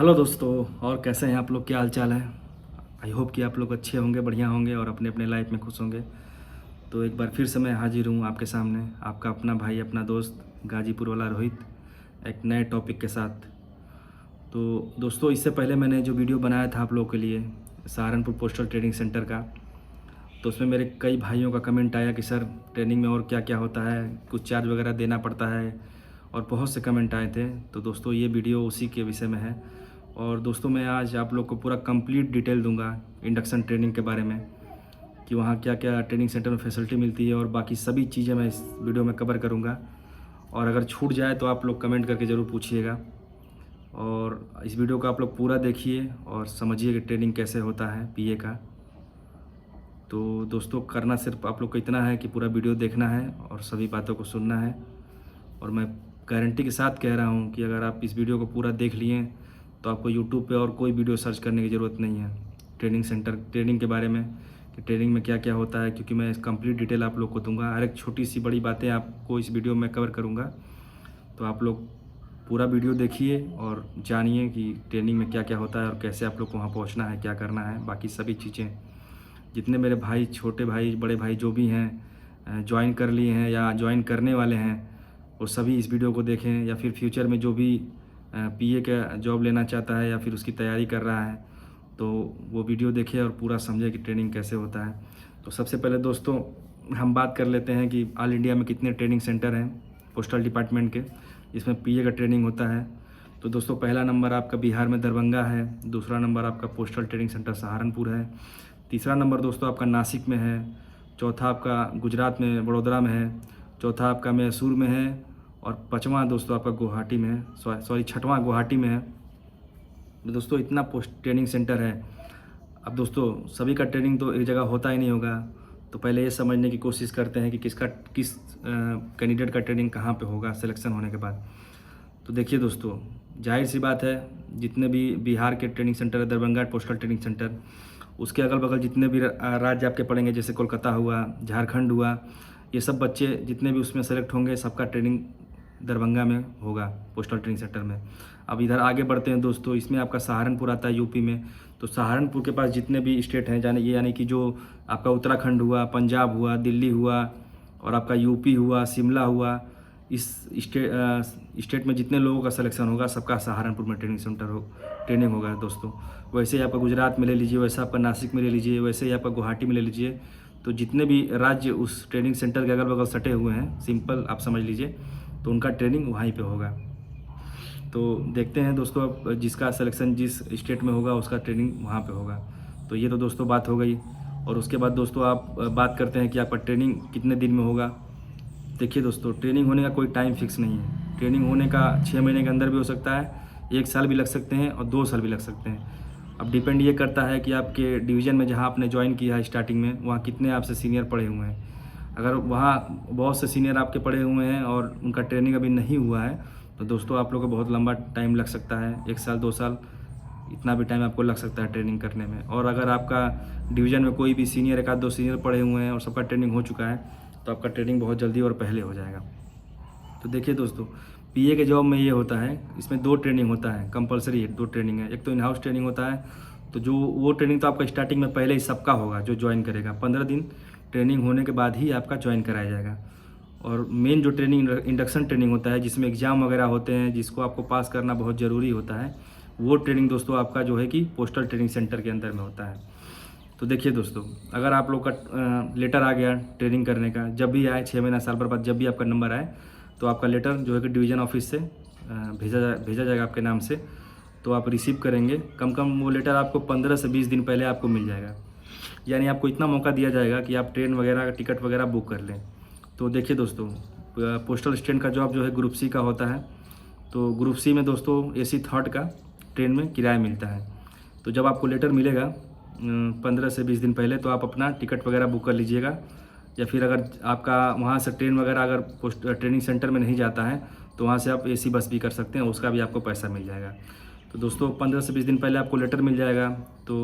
Hello दोस्तों। और कैसे हैं आप लोग, क्या हाल चाल है। आई होप कि आप लोग अच्छे होंगे, बढ़िया होंगे और अपने अपने लाइफ में खुश होंगे। तो एक बार फिर से मैं हाजिर हूँ आपके सामने, आपका अपना भाई, अपना दोस्त गाजीपुर वाला रोहित, एक नए टॉपिक के साथ। तो दोस्तों, इससे पहले मैंने जो वीडियो बनाया था आप लोगों के लिए सहारनपुर पोस्टल ट्रेनिंग सेंटर का, तो उसमें मेरे कई भाइयों का कमेंट आया कि सर ट्रेनिंग में और क्या क्या होता है, कुछ चार्ज वगैरह देना पड़ता है, और बहुत से कमेंट आए थे। तो दोस्तों, ये वीडियो उसी के विषय में है। और दोस्तों, मैं आज आप लोग को पूरा कंप्लीट डिटेल दूंगा इंडक्शन ट्रेनिंग के बारे में, कि वहाँ क्या क्या ट्रेनिंग सेंटर में फैसिलिटी मिलती है, और बाकी सभी चीज़ें मैं इस वीडियो में कवर करूँगा। और अगर छूट जाए तो आप लोग कमेंट करके ज़रूर पूछिएगा। और इस वीडियो को आप लोग पूरा देखिए और समझिए कि ट्रेनिंग कैसे होता है पीए का। तो दोस्तों, करना सिर्फ आप लोग को इतना है कि पूरा वीडियो देखना है और सभी बातों को सुनना है। और मैं गारंटी के साथ कह रहा हूँ कि अगर आप इस वीडियो को पूरा देख लिए तो आपको यूट्यूब पे और कोई वीडियो सर्च करने की ज़रूरत नहीं है ट्रेनिंग सेंटर, ट्रेनिंग के बारे में, कि ट्रेनिंग में क्या क्या होता है, क्योंकि मैं कंप्लीट डिटेल आप लोग को दूंगा। हर एक छोटी सी बड़ी बातें आपको इस वीडियो में कवर करूँगा। तो आप लोग पूरा वीडियो देखिए और जानिए कि ट्रेनिंग में क्या क्या होता है और कैसे आप लोग को वहाँ पहुँचना है, क्या करना है, बाकी सभी चीज़ें। जितने मेरे भाई, छोटे भाई, बड़े भाई जो भी हैं, ज्वाइन कर लिए हैं या ज्वाइन करने वाले हैं, वो सभी इस वीडियो को देखें। या फिर फ्यूचर में जो भी पीए का जॉब लेना चाहता है या फिर उसकी तैयारी कर रहा है, तो वो वीडियो देखे और पूरा समझे कि ट्रेनिंग कैसे होता है। तो सबसे पहले दोस्तों, हम बात कर लेते हैं कि ऑल इंडिया में कितने ट्रेनिंग सेंटर हैं पोस्टल डिपार्टमेंट के, जिसमें पीए का ट्रेनिंग होता है। तो दोस्तों, पहला नंबर आपका बिहार में दरभंगा है, दूसरा नंबर आपका पोस्टल ट्रेनिंग सेंटर सहारनपुर है, तीसरा नंबर दोस्तों आपका नासिक में है, चौथा आपका गुजरात में वडोदरा में है, चौथा आपका मैसूर में है, और पाँचवा दोस्तों आपका गुवाहाटी में है, सॉरी छठवां गुवाहाटी में है। तो दोस्तों, इतना पोस्ट ट्रेनिंग सेंटर है। अब दोस्तों, सभी का ट्रेनिंग तो एक जगह होता ही नहीं होगा, तो पहले ये समझने की कोशिश करते हैं कि किस कैंडिडेट का ट्रेनिंग कहाँ पे होगा सिलेक्शन होने के बाद। तो देखिए दोस्तों, जाहिर सी बात है, जितने भी बिहार के ट्रेनिंग सेंटर है, दरभंगा पोस्टल ट्रेनिंग सेंटर, उसके अगल बगल जितने भी राज्य आपके पड़ेंगे, जैसे कोलकाता हुआ, झारखंड हुआ, ये सब बच्चे जितने भी उसमें सेलेक्ट होंगे, सबका ट्रेनिंग दरभंगा में होगा पोस्टल ट्रेनिंग सेंटर में। अब इधर आगे बढ़ते हैं दोस्तों, इसमें आपका सहारनपुर आता है यूपी में। तो सहारनपुर के पास जितने भी स्टेट हैं, यानी कि जो आपका उत्तराखंड हुआ, पंजाब हुआ, दिल्ली हुआ, और आपका यूपी हुआ, शिमला हुआ, इस स्टेट में जितने लोगों का सिलेक्शन होगा, सबका सहारनपुर में ट्रेनिंग होगा दोस्तों। वैसे ही आपका गुजरात में ले लीजिए, वैसे आपका नासिक में ले लीजिए, वैसे ही आपका गुवाहाटी में ले लीजिए। तो जितने भी राज्य उस ट्रेनिंग सेंटर के अगल बगल सटे हुए हैं, सिंपल आप समझ लीजिए, तो उनका ट्रेनिंग वहीं पे होगा। तो देखते हैं दोस्तों, अब जिसका सिलेक्शन जिस स्टेट में होगा उसका ट्रेनिंग वहाँ पे होगा। तो ये तो दोस्तों बात हो गई। और उसके बाद दोस्तों, आप बात करते हैं कि आपका ट्रेनिंग कितने दिन में होगा। देखिए दोस्तों, ट्रेनिंग होने का कोई टाइम फिक्स नहीं है। ट्रेनिंग होने का 6 महीने के अंदर भी हो सकता है, 1 साल भी लग सकते हैं, और 2 साल भी लग सकते हैं। अब डिपेंड ये करता है कि आपके डिवीज़न में जहाँ आपने ज्वाइन किया है स्टार्टिंग में, वहाँ कितने आपसे सीनियर पढ़े हुए हैं। अगर वहाँ बहुत से सीनियर आपके पढ़े हुए हैं और उनका ट्रेनिंग अभी नहीं हुआ है, तो दोस्तों आप लोगों को बहुत लंबा टाइम लग सकता है, 1 साल 2 साल, इतना भी टाइम आपको लग सकता है ट्रेनिंग करने में। और अगर आपका डिवीज़न में कोई भी सीनियर, 1 आध 2 सीनियर पढ़े हुए हैं और सबका ट्रेनिंग हो चुका है, तो आपका ट्रेनिंग बहुत जल्दी और पहले हो जाएगा। तो देखिए दोस्तों, पीए के जॉब में ये होता है, इसमें 2 ट्रेनिंग होता है, कंपलसरी 2 ट्रेनिंग है। एक तो इन हाउस ट्रेनिंग होता है, तो जो वो ट्रेनिंग तो आपका स्टार्टिंग में पहले ही सबका होगा, जो ज्वाइन करेगा 15 दिन ट्रेनिंग होने के बाद ही आपका ज्वाइन कराया जाएगा। और मेन जो ट्रेनिंग इंडक्शन ट्रेनिंग होता है, जिसमें एग्ज़ाम वगैरह होते हैं, जिसको आपको पास करना बहुत ज़रूरी होता है, वो ट्रेनिंग दोस्तों आपका जो है कि पोस्टल ट्रेनिंग सेंटर के अंदर में होता है। तो देखिए दोस्तों, अगर आप लोग का लेटर आ गया ट्रेनिंग करने का, जब भी आए, 6 महीना साल भर बाद जब भी आपका नंबर आए, तो आपका लेटर जो है कि डिवीज़न ऑफिस से भेजा जाएगा आपके नाम से। तो आप रिसीव करेंगे। कम कम वो लेटर आपको 15 से 20 दिन पहले आपको मिल जाएगा। यानी आपको इतना मौका दिया जाएगा कि आप ट्रेन वगैरह का टिकट वगैरह बुक कर लें। तो देखिए दोस्तों, पोस्टल असिस्टेंट का जॉब जो है ग्रुप सी का होता है। तो ग्रुप सी में दोस्तों AC थर्ड का ट्रेन में किराया मिलता है। तो जब आपको लेटर मिलेगा 15 से 20 दिन पहले, तो आप अपना टिकट वगैरह बुक कर लीजिएगा। या फिर अगर आपका वहाँ से ट्रेन वगैरह अगर ट्रेनिंग सेंटर में नहीं जाता है, तो वहाँ से आप AC बस भी कर सकते हैं, उसका भी आपको पैसा मिल जाएगा। तो दोस्तों 15 से 20 दिन पहले आपको लेटर मिल जाएगा। तो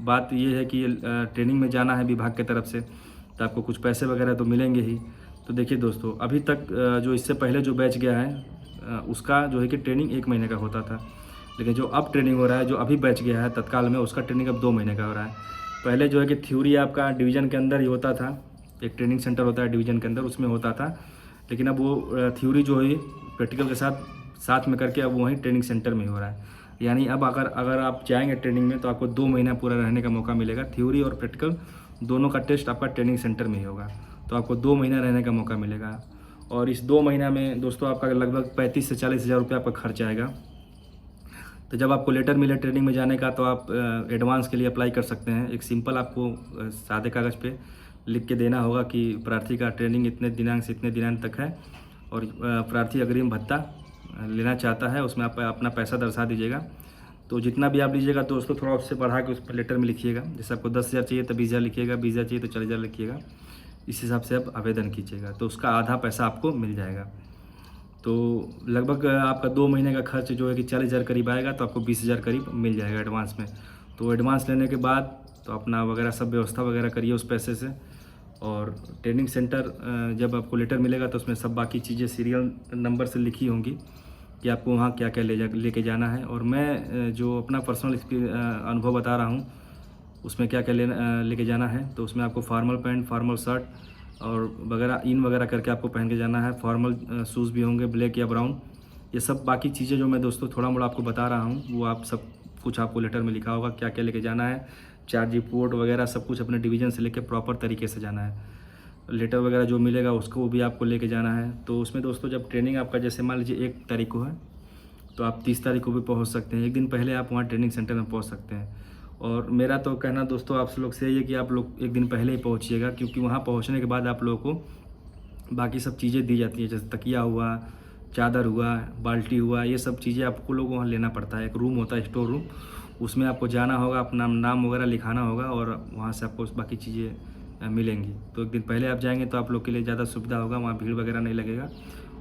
बात ये है कि ट्रेनिंग में जाना है विभाग की तरफ से, तो आपको कुछ पैसे वगैरह तो मिलेंगे ही। तो देखिए दोस्तों, अभी तक जो इससे पहले जो बैच गया है, उसका जो है कि ट्रेनिंग 1 महीने का होता था। लेकिन जो अब ट्रेनिंग हो रहा है, जो अभी बैच गया है तत्काल में, उसका ट्रेनिंग अब 2 महीने का हो रहा है। पहले जो है कि थ्योरी आपका डिवीज़न के अंदर ही होता था, एक ट्रेनिंग सेंटर होता है डिवीज़न के अंदर, उसमें होता था। लेकिन अब वो थ्योरी जो है प्रैक्टिकल के साथ साथ में करके अब वहीं ट्रेनिंग सेंटर में ही हो रहा है। यानी अब अगर आप जाएंगे ट्रेनिंग में तो आपको 2 महीना पूरा रहने का मौका मिलेगा। थ्योरी और प्रैक्टिकल दोनों का टेस्ट आपका ट्रेनिंग सेंटर में ही होगा, तो आपको 2 महीना रहने का मौका मिलेगा। और इस 2 महीना में दोस्तों आपका लगभग 35 से 40 हज़ार रुपये आपका खर्च आएगा। तो जब आपको लेटर मिले ट्रेनिंग में जाने का, तो आप एडवांस के लिए अप्लाई कर सकते हैं। एक सिंपल आपको सादे कागज़ पे लिख के देना होगा कि प्रार्थी का ट्रेनिंग इतने दिनांक से इतने दिनांक तक है और प्रार्थी अग्रिम भत्ता लेना चाहता है, उसमें आप अपना पैसा दर्शा दीजिएगा। तो जितना भी आप लीजिएगा दोस्तों, थोड़ा उससे बढ़ा के उस पर लेटर में लिखिएगा। जैसे आपको 10 हज़ार चाहिए तो 20 हज़ार लिखिएगा, 20 हज़ार चाहिए तो 40 हज़ार लिखिएगा। इस हिसाब से आप आवेदन कीजिएगा, तो उसका आधा पैसा आपको मिल जाएगा। तो लगभग आपका 2 महीने का खर्च जो है कि 40 हज़ार करीब आएगा, तो आपको 20 हज़ार करीब मिल जाएगा एडवांस में। तो एडवांस लेने के बाद तो अपना वगैरह सब व्यवस्था वगैरह करिए उस पैसे से। और ट्रेनिंग सेंटर जब आपको लेटर मिलेगा तो उसमें सब बाकी चीज़ें सीरियल नंबर से लिखी होंगी कि आपको वहाँ क्या क्या लेके जाना है। और मैं जो अपना पर्सनल अनुभव बता रहा हूँ उसमें क्या क्या लेके जाना है, तो उसमें आपको फॉर्मल पैंट, फॉर्मल शर्ट और वगैरह वगैरह करके आपको पहन के जाना है। फॉर्मल शूज़ भी होंगे, ब्लैक या ब्राउन। ये सब बाकी चीज़ें जो मैं दोस्तों थोड़ा मोड़ा आपको बता रहा हूँ, वो आप सब कुछ आपको लेटर में लिखा होगा क्या क्या लेके जाना है। चार्ज रिपोर्ट वगैरह सब कुछ अपने डिवीज़न से लेके प्रॉपर तरीके से जाना है। लेटर वगैरह जो मिलेगा उसको भी आपको लेके जाना है। तो उसमें दोस्तों जब ट्रेनिंग आपका जैसे मान लीजिए 1 तारीख को है, तो आप 30 तारीख को भी पहुंच सकते हैं। एक दिन पहले आप वहां ट्रेनिंग सेंटर में पहुंच सकते हैं। और मेरा तो कहना दोस्तों आप लोग से ये है कि आप लोग एक दिन पहले ही पहुंचिएगा, क्योंकि वहां पहुंचने के बाद आप लोगों को बाकी सब चीज़ें दी जाती हैं, जैसे तकिया हुआ, चादर हुआ, बाल्टी हुआ, ये सब चीज़ें आपको लोग वहाँ लेना पड़ता है। एक रूम होता है स्टोर रूम, उसमें आपको जाना होगा, अपना नाम वगैरह लिखाना होगा और वहाँ से आपको बाकी चीज़ें मिलेंगी। तो एक दिन पहले आप जाएंगे तो आप लोग के लिए ज़्यादा सुविधा होगा, वहाँ भीड़ वगैरह नहीं लगेगा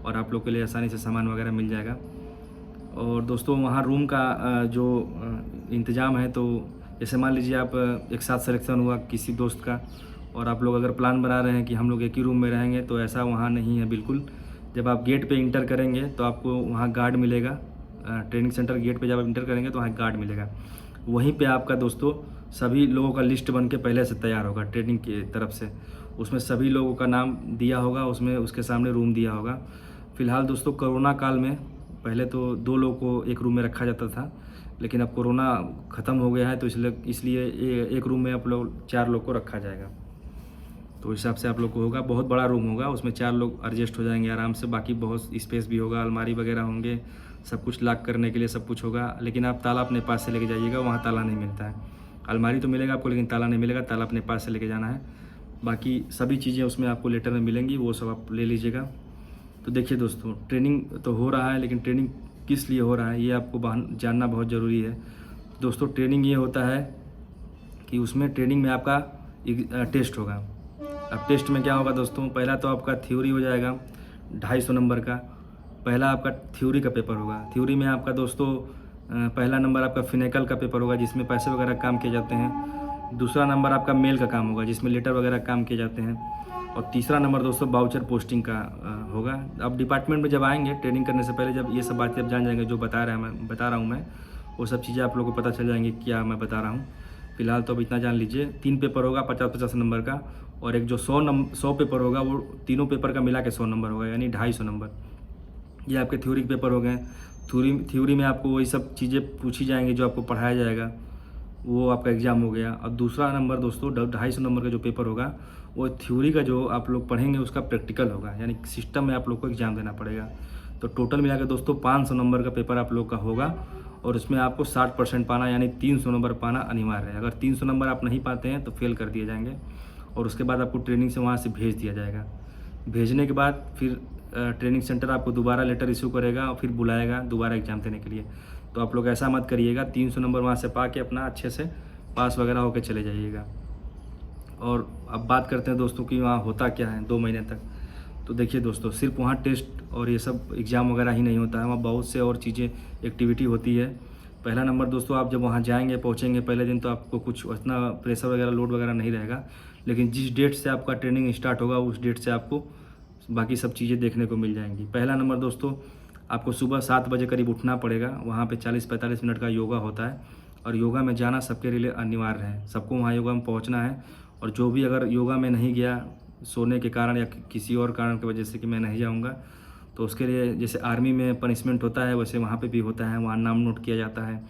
और आप लोग के लिए आसानी से सामान वगैरह मिल जाएगा। और दोस्तों वहाँ रूम का जो इंतज़ाम है, तो जैसे मान लीजिए आप एक साथ सिलेक्शन हुआ किसी दोस्त का और आप लोग अगर प्लान बना रहे हैं कि हम लोग एक ही रूम में रहेंगे, तो ऐसा वहाँ नहीं है बिल्कुल। जब आप गेट पे इंटर करेंगे तो आपको वहाँ गार्ड मिलेगा। ट्रेनिंग सेंटर गेट पे जब आप इंटर करेंगे तो वहाँ गार्ड मिलेगा। वहीं पे आपका दोस्तों सभी लोगों का लिस्ट बन के पहले से तैयार होगा ट्रेनिंग की तरफ से। उसमें सभी लोगों का नाम दिया होगा, उसमें उसके सामने रूम दिया होगा। फ़िलहाल दोस्तों कोरोना काल में पहले तो 2 लोगों को एक रूम में रखा जाता था, लेकिन अब कोरोना ख़त्म हो गया है, तो इसलिए एक रूम में आप लोग 4 लोग को रखा जाएगा। तो हिसाब से आप लोग को होगा, बहुत बड़ा रूम होगा, उसमें 4 लोग एडजस्ट हो जाएंगे आराम से। बाकी बहुत स्पेस भी होगा, अलमारी वगैरह होंगे, सब कुछ लॉक करने के लिए सब कुछ होगा। लेकिन आप ताला अपने पास से लेके जाइएगा, वहाँ ताला नहीं मिलता है। अलमारी तो मिलेगा आपको, लेकिन ताला नहीं मिलेगा, ताला अपने पास से लेके जाना है। बाकी सभी चीज़ें उसमें आपको लेटर में मिलेंगी, वो सब आप ले लीजिएगा। तो देखिए दोस्तों, ट्रेनिंग तो हो रहा है, लेकिन ट्रेनिंग किस लिए हो रहा है ये आपको जानना बहुत ज़रूरी है। दोस्तों ट्रेनिंग ये होता है कि उसमें ट्रेनिंग में आपका एक टेस्ट होगा। अब टेस्ट में क्या होगा दोस्तों, पहला तो आपका थ्योरी हो जाएगा 250 नंबर का। पहला आपका थ्योरी का पेपर होगा। थ्योरी में आपका दोस्तों पहला नंबर आपका फिनेकल का पेपर होगा, जिसमें पैसे वगैरह काम किए जाते हैं। दूसरा नंबर आपका मेल का काम होगा, जिसमें लेटर वगैरह काम किए जाते हैं। और तीसरा नंबर दोस्तों बाउचर पोस्टिंग का होगा। अब डिपार्टमेंट में जब आएंगे ट्रेनिंग करने से पहले, जब ये सब बातें आप जान जाएंगे, जो बता रहा हूँ मैं, वो सब चीज़ें आप लोगों को पता चल जाएंगी क्या मैं बता रहा हूँ। फिलहाल तो अब इतना जान लीजिए। 3 पेपर होगा 50-50 नंबर का, और एक जो 100 पेपर होगा, वो तीनों पेपर का मिला के 100 नंबर होगा, यानी 250 नंबर। ये आपके थ्योरी के पेपर हो गए। थ्योरी में आपको वही सब चीज़ें पूछी जाएंगी जो आपको पढ़ाया जाएगा, वो आपका एग्ज़ाम हो गया। और दूसरा नंबर दोस्तों 250 नंबर का जो पेपर होगा, वो थ्योरी का जो आप लोग पढ़ेंगे उसका प्रैक्टिकल होगा, यानी सिस्टम में आप लोग को एग्ज़ाम देना पड़ेगा। तो टोटल मिला के दोस्तों 500 नंबर का पेपर आप लोग का होगा, और उसमें आपको 60% पाना, यानी 300 नंबर पाना अनिवार्य है। अगर 300 नंबर आप नहीं पाते हैं तो फेल कर दिए जाएंगे, और उसके बाद आपको ट्रेनिंग से वहाँ से भेज दिया जाएगा। भेजने के बाद फिर ट्रेनिंग सेंटर आपको दोबारा लेटर इशू करेगा और फिर बुलाएगा दोबारा एग्ज़ाम देने के लिए। तो आप लोग ऐसा मत करिएगा, 300 नंबर वहाँ से पा के अपना अच्छे से पास वगैरह होकर चले जाइएगा। और अब बात करते हैं दोस्तों कि वहाँ होता क्या है 2 महीने तक। तो देखिए दोस्तों, सिर्फ वहाँ टेस्ट और ये सब एग्ज़ाम वगैरह ही नहीं होता है, वहाँ बहुत से और चीज़ें एक्टिविटी होती है। पहला नंबर दोस्तों, आप जब वहाँ जाएंगे पहुँचेंगे पहले दिन, तो आपको कुछ उतना प्रेशर वगैरह लोड वगैरह नहीं रहेगा। लेकिन जिस डेट से आपका ट्रेनिंग स्टार्ट होगा, उस डेट से आपको बाकी सब चीज़ें देखने को मिल जाएंगी। पहला नंबर दोस्तों, आपको सुबह 7 बजे करीब उठना पड़ेगा। वहाँ पे 40-45 मिनट का योगा होता है और योगा में जाना सबके लिए अनिवार्य है। सबको वहाँ योगा में पहुँचना है। और जो भी अगर योगा में नहीं गया सोने के कारण या किसी और कारण की वजह से कि मैं नहीं जाऊँगा, तो उसके लिए जैसे आर्मी में पनिशमेंट होता है वैसे वहाँ पे भी होता है। वहाँ नाम नोट किया जाता है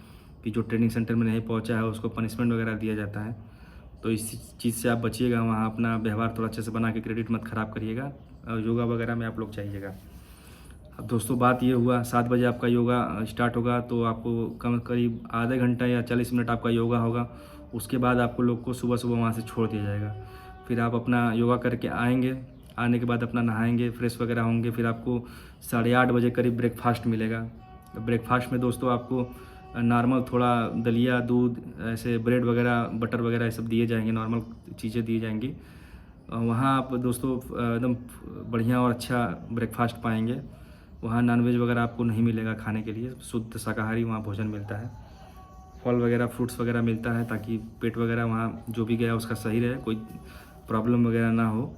कि जो ट्रेनिंग सेंटर में नहीं पहुँचा है उसको पनिशमेंट वगैरह दिया जाता है। तो इस चीज़ से आप बचिएगा। वहाँ अपना व्यवहार थोड़ा अच्छे से बना के क्रेडिट मत ख़राब करिएगा। योगा वगैरह में आप लोग जाइएगा। अब दोस्तों बात ये हुआ 7 बजे आपका योगा स्टार्ट होगा, तो आपको करीब आधे घंटा या 40 मिनट आपका योगा होगा। उसके बाद आपको लोग को सुबह सुबह वहाँ से छोड़ दिया जाएगा। फिर आप अपना योगा करके आएंगे, आने के बाद अपना नहाएंगे, फ्रेश वगैरह होंगे। फिर आपको 8:30 बजे करीब ब्रेकफास्ट मिलेगा। ब्रेकफास्ट में दोस्तों आपको नॉर्मल थोड़ा दलिया, दूध, ऐसे ब्रेड वगैरह, बटर वगैरह ये सब दिए जाएंगे, नॉर्मल चीज़ें दी जाएंगी। वहाँ आप दोस्तों एकदम बढ़िया और अच्छा ब्रेकफास्ट पाएंगे। वहाँ नॉनवेज वगैरह आपको नहीं मिलेगा खाने के लिए, शुद्ध शाकाहारी वहाँ भोजन मिलता है। फल वगैरह, फ्रूट्स वगैरह मिलता है ताकि पेट वगैरह वहाँ जो भी गया उसका सही रहे, कोई प्रॉब्लम वगैरह ना हो।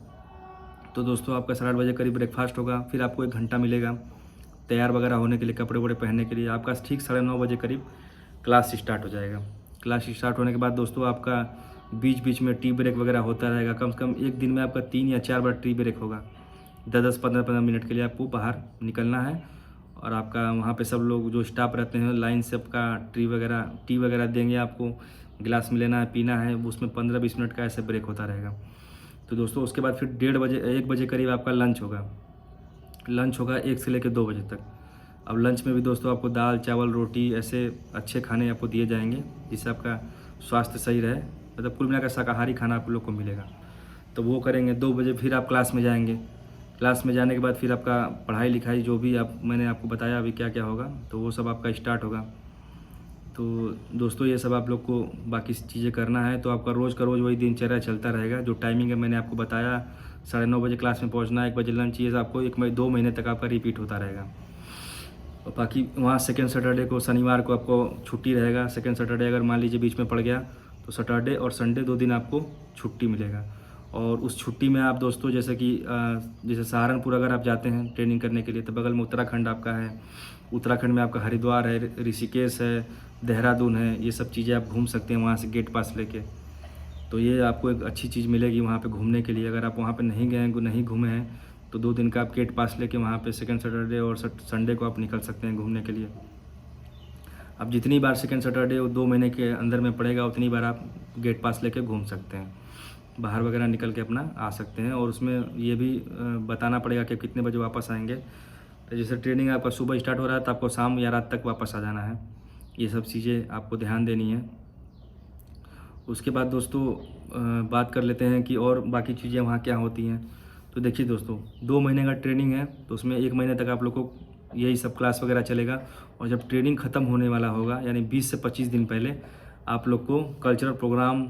तो दोस्तों आपका 8:30 बजे करीब ब्रेकफास्ट होगा। फिर आपको 1 घंटा मिलेगा तैयार वगैरह होने के लिए, कपड़े वपड़े पहनने के लिए। आपका ठीक 9:30 बजे करीब क्लास स्टार्ट हो जाएगा। क्लास स्टार्ट होने के बाद दोस्तों आपका बीच बीच में टी ब्रेक वगैरह होता रहेगा। कम से कम एक दिन में आपका 3 या 4 बार टी ब्रेक होगा। 10-10, 15-15 मिनट के लिए आपको बाहर निकलना है। और आपका वहाँ पे सब लोग जो स्टाफ रहते हैं लाइन से आपका टी वगैरह देंगे आपको, गिलास में लेना है, पीना है। उसमें 15-20 मिनट का ऐसे ब्रेक होता रहेगा। तो दोस्तों उसके बाद फिर 1 बजे करीब आपका लंच होगा। 1 से लेकर 2 बजे तक। अब लंच में भी दोस्तों आपको दाल, चावल, रोटी ऐसे अच्छे खाने आपको दिए जाएंगे जिससे आपका स्वास्थ्य सही रहे। मतलब कुल मिलाकर शाकाहारी खाना आप लोग को मिलेगा। तो वो करेंगे। 2 बजे फिर आप क्लास में जाएंगे। क्लास में जाने के बाद फिर आपका पढ़ाई लिखाई जो भी मैंने आपको बताया अभी क्या क्या होगा, तो वो सब आपका स्टार्ट होगा। तो दोस्तों ये सब आप लोग को बाकी चीज़ें करना है। तो आपका रोज़ का रोज़ वही दिनचर्या चलता रहेगा। जो टाइमिंग है मैंने आपको बताया, 9:30 बजे क्लास में पहुंचना, 1 बजे लंच, ये आपको 2 महीने तक आपका रिपीट होता रहेगा। और बाकी वहाँ सेकेंड सैटरडे को, शनिवार को आपको छुट्टी रहेगा। सेकेंड सैटरडे अगर मान लीजिए बीच में पड़ गया तो सैटरडे और संडे 2 दिन आपको छुट्टी मिलेगा। और उस छुट्टी में आप दोस्तों जैसे सहारनपुर अगर आप जाते हैं ट्रेनिंग करने के लिए, तो बगल में उत्तराखंड आपका है। उत्तराखंड में आपका हरिद्वार है, ऋषिकेश है, देहरादून है। ये सब चीज़ें आप घूम सकते हैं वहाँ से गेट पास लेके। तो ये आपको एक अच्छी चीज़ मिलेगी वहाँ पे घूमने के लिए। अगर आप वहाँ पे नहीं गए हैं, नहीं घूमे हैं, तो 2 दिन का आप गेट पास लेके वहाँ पे सेकंड सैटरडे और संडे को आप निकल सकते हैं घूमने के लिए। अब जितनी बार सेकंड सैटरडे 2 महीने के अंदर में पड़ेगा उतनी बार आप गेट पास लेके घूम सकते हैं, बाहर वगैरह निकल के अपना आ सकते हैं। और उसमें ये भी बताना पड़ेगा कि कितने बजे वापस आएंगे। तो जैसे ट्रेनिंग आपका सुबह स्टार्ट हो रहा है तो आपको शाम या रात तक वापस आ जाना है। ये सब चीज़ें आपको ध्यान देनी है। उसके बाद दोस्तों बात कर लेते हैं कि और बाकी चीज़ें वहाँ क्या होती हैं। तो देखिए दोस्तों 2 महीने का ट्रेनिंग है, तो उसमें 1 महीने तक आप लोग को यही सब क्लास वगैरह चलेगा। और जब ट्रेनिंग ख़त्म होने वाला होगा यानी 20 से 25 दिन पहले आप लोग को कल्चरल प्रोग्राम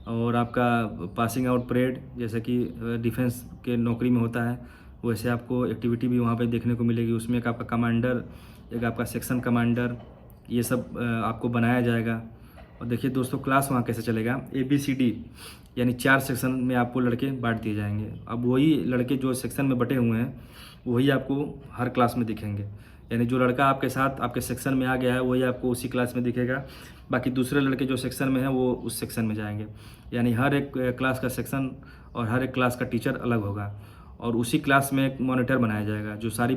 और आपका पासिंग आउट परेड, जैसे कि डिफेंस के नौकरी में होता है वैसे आपको एक्टिविटी भी वहाँ पे देखने को मिलेगी। उसमें एक आपका कमांडर, एक आपका सेक्शन कमांडर, ये सब आपको बनाया जाएगा। और देखिए दोस्तों क्लास वहाँ कैसे चलेगा, ABCD यानी 4 सेक्शन में आपको लड़के बांट दिए जाएंगे। अब वही लड़के जो सेक्शन में बटे हुए हैं वही आपको हर क्लास में दिखेंगे। यानी जो लड़का आपके साथ आपके सेक्शन में आ गया है वही आपको उसी क्लास में दिखेगा। बाकी दूसरे लड़के जो सेक्शन में हैं वो उस सेक्शन में जाएंगे। यानी हर एक क्लास का सेक्शन और हर एक क्लास का टीचर अलग होगा। और उसी क्लास में एक मॉनिटर बनाया जाएगा जो सारे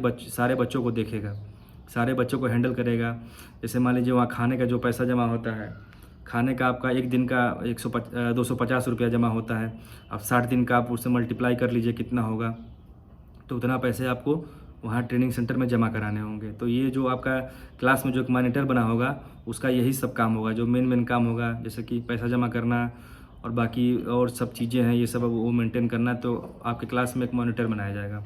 बच्चों को देखेगा, सारे बच्चों को हैंडल करेगा। जैसे मान लीजिए वहाँ खाने का जो पैसा जमा होता है, खाने का आपका एक दिन का 250 रुपया जमा होता है। अब 60 दिन का आप उससे मल्टीप्लाई कर लीजिए कितना होगा, तो उतना पैसे आपको वहाँ ट्रेनिंग सेंटर में जमा कराने होंगे। तो ये जो आपका क्लास में जो एक मॉनिटर बना होगा उसका यही सब काम होगा, जो मेन काम होगा, जैसे कि पैसा जमा करना और बाकी और सब चीज़ें हैं ये सब वो मेंटेन करना। तो आपके क्लास में एक मॉनिटर बनाया जाएगा।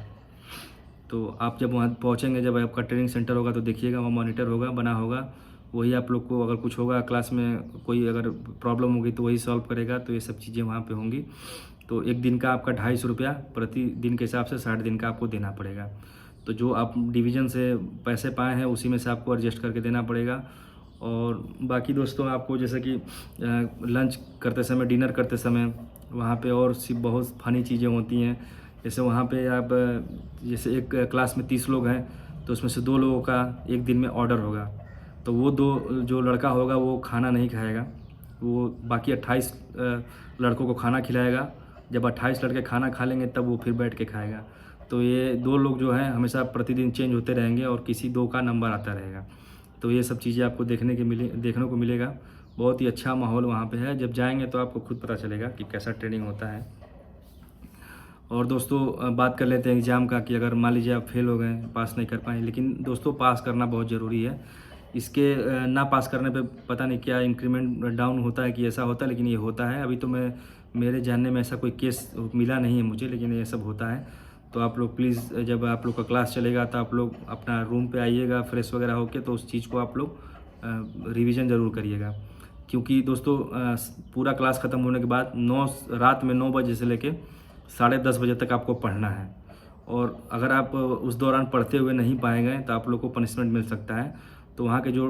तो आप जब वहाँ पहुँचेंगे, जब आपका ट्रेनिंग सेंटर होगा तो देखिएगा वहाँ मॉनिटर होगा, बना होगा। वही आप लोग को अगर कुछ होगा क्लास में, कोई अगर प्रॉब्लम होगी तो वही सॉल्व करेगा। तो ये सब चीज़ें वहाँ पे होंगी। तो एक दिन का आपका 250 रुपया प्रति दिन के हिसाब से 60 दिन का आपको देना पड़ेगा। तो जो आप डिवीज़न से पैसे पाए हैं उसी में से आपको एडजस्ट करके देना पड़ेगा। और बाकी दोस्तों आपको जैसे कि लंच करते समय, डिनर करते समय वहाँ पे और सी बहुत फ़नी चीज़ें होती हैं। जैसे वहाँ पे आप जैसे एक क्लास में 30 लोग हैं तो उसमें से 2 लोगों का एक दिन में ऑर्डर होगा। तो वो 2 जो लड़का होगा वो खाना नहीं खाएगा, वो बाकी 28 लड़कों को खाना खिलाएगा। जब 28 लड़के खाना खा लेंगे तब वो फिर बैठ के खाएगा। तो ये 2 लोग जो हैं हमेशा प्रतिदिन चेंज होते रहेंगे और किसी 2 का नंबर आता रहेगा। तो ये सब चीज़ें आपको देखने को मिलेगा। बहुत ही अच्छा माहौल वहाँ पे है। जब जाएंगे तो आपको खुद पता चलेगा कि कैसा ट्रेनिंग होता है। और दोस्तों बात कर लेते हैं एग्ज़ाम का, कि अगर मान लीजिए आप फेल हो गए, पास नहीं कर पाए, लेकिन दोस्तों पास करना बहुत ज़रूरी है। इसके ना पास करने पे पता नहीं क्या इंक्रीमेंट डाउन होता है कि ऐसा होता है, लेकिन ये होता है। अभी तो मेरे जानने में ऐसा कोई केस मिला नहीं है मुझे, लेकिन ये सब होता है। तो आप लोग प्लीज़, जब आप लोग का क्लास चलेगा तो आप लोग अपना रूम पे आइएगा फ्रेश वगैरह होके, तो उस चीज़ को आप लोग रिवीजन ज़रूर करिएगा। क्योंकि दोस्तों पूरा क्लास ख़त्म होने के बाद रात में 9 बजे से लेके 10:30 बजे तक आपको पढ़ना है। और अगर आप उस दौरान पढ़ते हुए नहीं पाए गए तो आप लोग को पनिशमेंट मिल सकता है। तो वहाँ के जो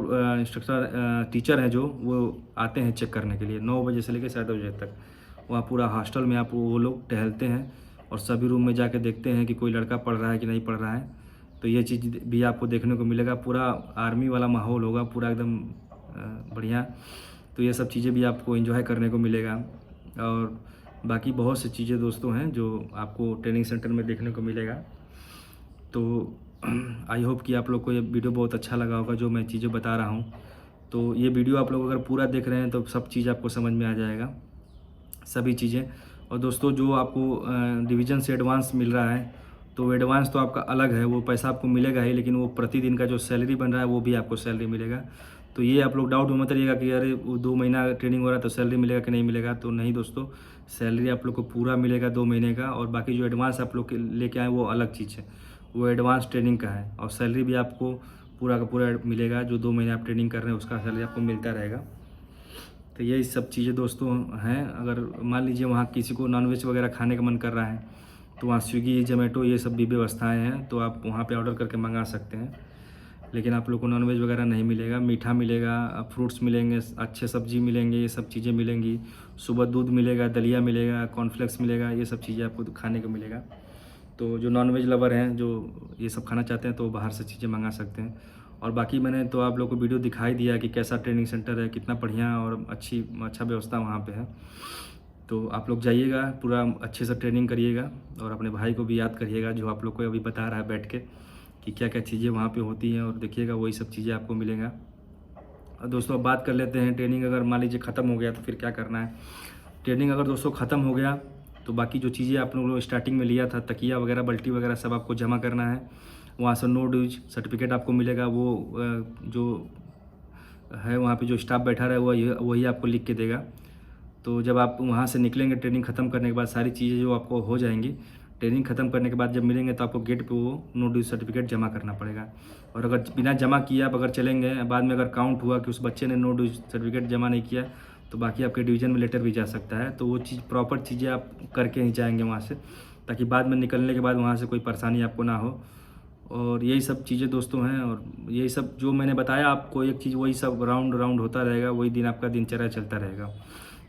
टीचर हैं जो, वो आते हैं चेक करने के लिए 9 बजे से लेकर 10:30 बजे तक। वहाँ पूरा हॉस्टल में वो लोग टहलते हैं और सभी रूम में जाके देखते हैं कि कोई लड़का पढ़ रहा है कि नहीं पढ़ रहा है। तो ये चीज़ भी आपको देखने को मिलेगा। पूरा आर्मी वाला माहौल होगा, पूरा एकदम बढ़िया। तो ये सब चीज़ें भी आपको एंजॉय करने को मिलेगा। और बाकी बहुत सी चीज़ें दोस्तों हैं जो आपको ट्रेनिंग सेंटर में देखने को मिलेगा। तो आई होप कि आप लोग को ये वीडियो बहुत अच्छा लगा होगा, जो मैं चीज़ें बता रहा हूँ। तो ये वीडियो आप लोग अगर पूरा देख रहे हैं तो सब चीज़ आपको समझ में आ जाएगा, सभी चीज़ें। और दोस्तों जो आपको डिवीज़न से एडवांस मिल रहा है, तो एडवांस तो आपका अलग है, वो पैसा आपको मिलेगा ही, लेकिन वो प्रतिदिन का जो सैलरी बन रहा है वो भी आपको सैलरी मिलेगा। तो ये आप लोग डाउट में मत रहिएगा कि अरे वो 2 महीना ट्रेनिंग हो रहा है तो सैलरी मिलेगा कि नहीं मिलेगा। तो नहीं दोस्तों, सैलरी आप लोग को पूरा मिलेगा 2 महीने का। और बाकी जो एडवांस आप लोग लेके आए वो अलग चीज़ है, वो एडवांस ट्रेनिंग का है। और सैलरी भी आपको पूरा का पूरा मिलेगा, जो 2 महीने आप ट्रेनिंग कर रहे हैं उसका सैलरी आपको मिलता रहेगा। तो यही सब चीज़ें दोस्तों हैं। अगर मान लीजिए वहाँ किसी को नॉनवेज वगैरह खाने का मन कर रहा है तो वहाँ स्विगी, जोमेटो ये सब भी व्यवस्थाएं हैं, तो आप वहाँ पे ऑर्डर करके मंगा सकते हैं। लेकिन आप लोग को नॉनवेज वगैरह नहीं मिलेगा, मीठा मिलेगा, फ्रूट्स मिलेंगे, अच्छे सब्जी मिलेंगे, ये सब चीज़ें मिलेंगी। सुबह दूध मिलेगा, दलिया मिलेगा, कॉर्नफ्लेक्स मिलेगा, ये सब चीज़ें आपको खाने को मिलेगा। तो जो नॉनवेज लवर हैं, जो ये सब खाना चाहते हैं, तो बाहर से चीज़ें मंगा सकते हैं। और बाकी मैंने तो आप लोग को वीडियो दिखाई दिया कि कैसा ट्रेनिंग सेंटर है, कितना बढ़िया और अच्छा व्यवस्था वहाँ पे है। तो आप लोग जाइएगा, पूरा अच्छे से ट्रेनिंग करिएगा और अपने भाई को भी याद करिएगा, जो आप लोग को अभी बता रहा है बैठ के कि क्या क्या चीज़ें वहाँ पे होती हैं, और देखिएगा वही सब चीज़ें आपको मिलेगा। और दोस्तों अब बात कर लेते हैं, ट्रेनिंग अगर मान लीजिए ख़त्म हो गया तो फिर क्या करना है। ट्रेनिंग अगर दोस्तों ख़त्म हो गया तो बाकी जो चीज़ें आप लोगों ने स्टार्टिंग में लिया था, तकिया वगैरह, बल्टी वगैरह, सब आपको जमा करना है। वहाँ से नो ड्यूज सर्टिफिकेट आपको मिलेगा, वो जो है वहाँ पे जो स्टाफ बैठा रहा है वही आपको लिख के देगा। तो जब आप वहाँ से निकलेंगे ट्रेनिंग ख़त्म करने के बाद, सारी चीज़ें जो आपको हो जाएंगी, ट्रेनिंग ख़त्म करने के बाद जब मिलेंगे तो आपको गेट पे वो नो ड्यूज सर्टिफिकेट जमा करना पड़ेगा। और अगर बिना जमा किए आप अगर चलेंगे, बाद में अगर काउंट हुआ कि उस बच्चे ने नो ड्यूज सर्टिफिकेट जमा नहीं किया, तो बाकी आपके डिवीज़न में लेटर भी जा सकता है। तो वो चीज़ प्रॉपर चीज़ें आप करके ही जाएंगे वहाँ से, ताकि बाद में निकलने के बाद वहाँ से कोई परेशानी आपको ना हो। और यही सब चीज़ें दोस्तों हैं। और यही सब जो मैंने बताया आपको, एक चीज़ वही सब राउंड होता रहेगा, वही दिन आपका दिनचर्या चलता रहेगा।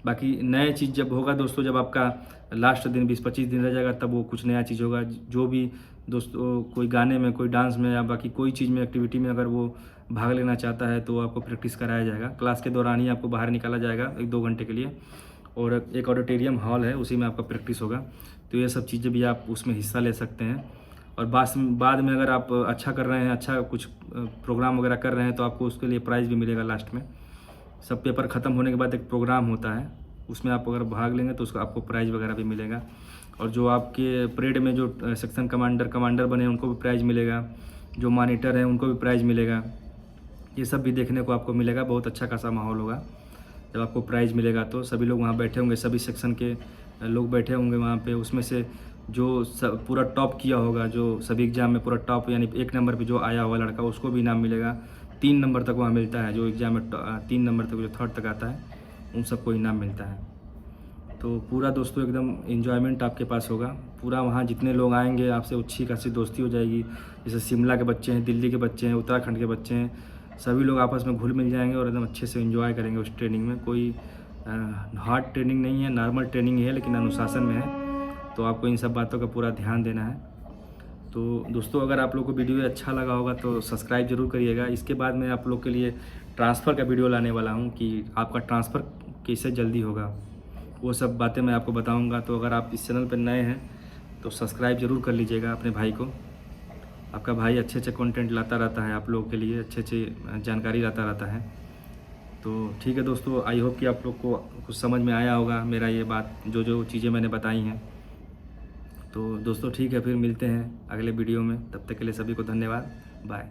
बाकी नए चीज़ जब होगा दोस्तों, जब आपका लास्ट दिन 20-25 दिन रह जाएगा, तब वो कुछ नया चीज़ होगा। जो भी दोस्तों कोई गाने में, कोई डांस में, या बाकी कोई चीज़ में, एक्टिविटी में अगर वो भाग लेना चाहता है तो आपको प्रैक्टिस कराया जाएगा। क्लास के दौरान ही आपको बाहर निकाला जाएगा 1-2 घंटे के लिए, और एक ऑडिटोरियम हॉल है, उसी में आपका प्रैक्टिस होगा। तो ये सब चीज़ें भी आप उसमें हिस्सा ले सकते हैं। और बाद में अगर आप अच्छा कर रहे हैं, अच्छा कुछ प्रोग्राम वगैरह कर रहे हैं, तो आपको उसके लिए प्राइज़ भी मिलेगा लास्ट में। सब पेपर ख़त्म होने के बाद एक प्रोग्राम होता है, उसमें आप अगर भाग लेंगे तो उसका आपको प्राइज़ वगैरह भी मिलेगा। और जो आपके परेड में जो सेक्शन कमांडर बने उनको भी प्राइज़ मिलेगा, जो मॉनिटर हैं उनको भी प्राइज़ मिलेगा। ये सब भी देखने को आपको मिलेगा। बहुत अच्छा खासा माहौल होगा जब आपको प्राइज़ मिलेगा। तो सभी लोग वहाँ बैठे होंगे, सभी सेक्शन के लोग बैठे होंगे वहाँ पे। उसमें से जो पूरा टॉप किया होगा, जो सभी एग्ज़ाम में पूरा टॉप, यानी 1 नंबर पे जो आया हुआ लड़का, उसको भी इनाम मिलेगा। 3 नंबर तक वहाँ मिलता है, जो एग्ज़ाम में 3 नंबर तक, जो 3rd तक आता है, उन सबको इनाम मिलता है। तो पूरा दोस्तों एकदम एन्जॉयमेंट आपके पास होगा। पूरा वहाँ जितने लोग आएंगे आपसे अच्छी खासी दोस्ती हो जाएगी। जैसे शिमला के बच्चे हैं, दिल्ली के बच्चे हैं, उत्तराखंड के बच्चे हैं, सभी लोग आपस में घुल मिल जाएंगे और एकदम अच्छे से एंजॉय करेंगे उस ट्रेनिंग में। कोई हार्ड ट्रेनिंग नहीं है, नॉर्मल ट्रेनिंग है, लेकिन अनुशासन में है। तो आपको इन सब बातों का पूरा ध्यान देना है। तो दोस्तों अगर आप लोग को वीडियो अच्छा लगा होगा तो सब्सक्राइब ज़रूर करिएगा। इसके बाद मैं आप लोग के लिए ट्रांसफ़र का वीडियो लाने वाला हूँ कि आपका ट्रांसफ़र कैसे जल्दी होगा, वो सब बातें मैं आपको बताऊँगा। तो अगर आप इस चैनल पर नए हैं तो सब्सक्राइब ज़रूर कर लीजिएगा अपने भाई को। आपका भाई अच्छे अच्छे कंटेंट लाता रहता है आप लोगों के लिए, अच्छे अच्छे जानकारी लाता रहता है। तो ठीक है दोस्तों, आई होप कि आप लोग को कुछ समझ में आया होगा मेरा ये बात, जो चीज़ें मैंने बताई हैं। तो दोस्तों ठीक है, फिर मिलते हैं अगले वीडियो में। तब तक के लिए सभी को धन्यवाद। बाय।